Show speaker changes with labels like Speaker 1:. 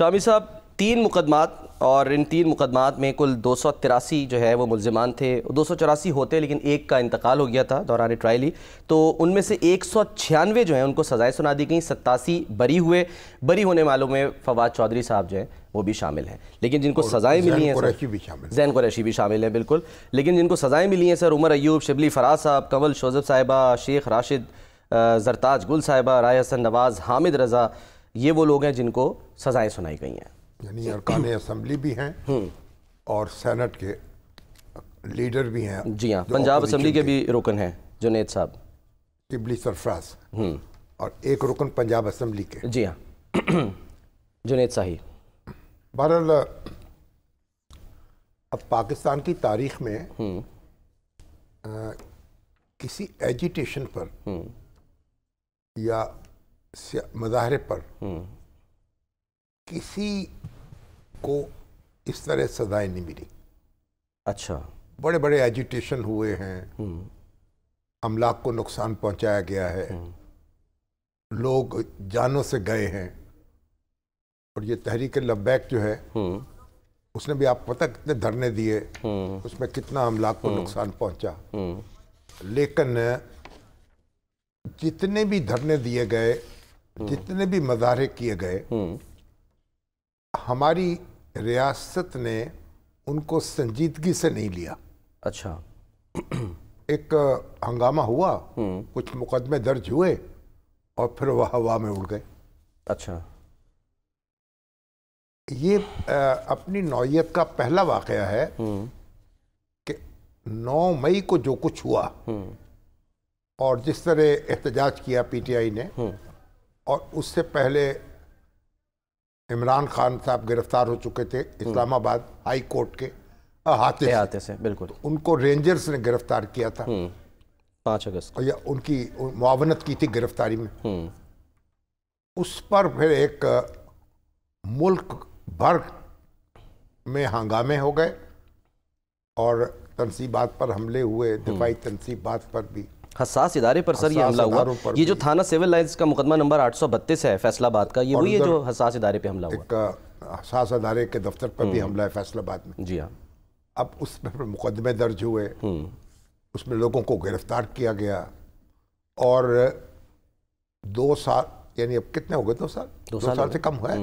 Speaker 1: शामी साहब 3 मुकदमात और इन 3 मुकदमात में कुल 283 जो है वो मुल्ज़िमान थे। 284 होते लेकिन एक का इंतकाल हो गया था दौरान ट्रायल ही। तो उनमें से 196 जो हैं उनको सज़ाएं सुना दी गई, 87 बरी हुए। बरी होने वालों में फवाद चौधरी साहब जो हैं वो भी शामिल हैं। लेकिन जिनको सज़ाएँ मिली हैं, ज़ैन कुरैशी भी शामिल है बिल्कुल। लेकिन जिनको सज़ाएँ मिली हैं सर, उमर अयूब, शिबली फराज साहब, कंवल शोज़ब साहिबा, शेख राशिद, जरताज गुल साहिबा, राय हसन नवाज़, हामिद रज़ा, ये वो लोग हैं जिनको सज़ाएँ सुनाई गई हैं।
Speaker 2: यानी अरकान असम्बली भी हैं और सेनेट के लीडर भी हैं।
Speaker 1: जी हाँ, पंजाब असम्बली के भी रुकन हैं जुनैद साहब,
Speaker 2: शिबली सरफराज, और एक रुकन पंजाब असम्बली के।
Speaker 1: जी हाँ जुनैद शाही।
Speaker 2: बहरहाल अब पाकिस्तान की तारीख में किसी एजिटेशन पर या मुजाहरे पर किसी को इस तरह सजाएं नहीं मिली।
Speaker 1: अच्छा,
Speaker 2: बड़े बड़े एजिटेशन हुए हैं, अमलाक को नुकसान पहुंचाया गया है, लोग जानों से गए हैं। और ये तहरीक लब्बैक जो है उसने भी, आप पता कितने धरने दिए, उसमें कितना अमलाक को नुकसान पहुंचा। लेकिन जितने भी धरने दिए गए, जितने भी मुजाहरे किए गए, हमारी रियासत ने उनको संजीदगी से नहीं लिया।
Speaker 1: अच्छा,
Speaker 2: एक हंगामा हुआ, कुछ मुकदमे दर्ज हुए और फिर वह हवा में उड़ गए।
Speaker 1: अच्छा,
Speaker 2: ये अपनी नौइयत का पहला वाकया है कि 9 मई को जो कुछ हुआ और जिस तरह एहतजाज किया पीटीआई ने, और उससे पहले इमरान खान साहब गिरफ्तार हो चुके थे इस्लामाबाद हाई कोर्ट के अहाते से।
Speaker 1: बिल्कुल,
Speaker 2: तो उनको रेंजर्स ने गिरफ्तार किया था
Speaker 1: 5 अगस्त को,
Speaker 2: या उनकी मुआवनत की थी गिरफ्तारी में। उस पर फिर एक मुल्क भर में हंगामे हो गए और तनसीबात पर हमले हुए, दिफाई तनसीबात पर भी,
Speaker 1: हसास इदारे पर सर ये हमला हुआ। ये जो थाना सिविल लाइंस का मुकदमा नंबर 832 है फैसलाबाद का, ये वही है जो हसास इदारे पे हमला हुआ।
Speaker 2: एक हसास इदारे के दफ्तर पर भी हमला है फैसलाबाद में।
Speaker 1: जी हाँ।
Speaker 2: अब उस पर मुकदमे दर्ज हुए, उसमें लोगों को गिरफ्तार किया गया और 2 साल, यानी अब कितने हो गए, 2 साल से कम हुआ है,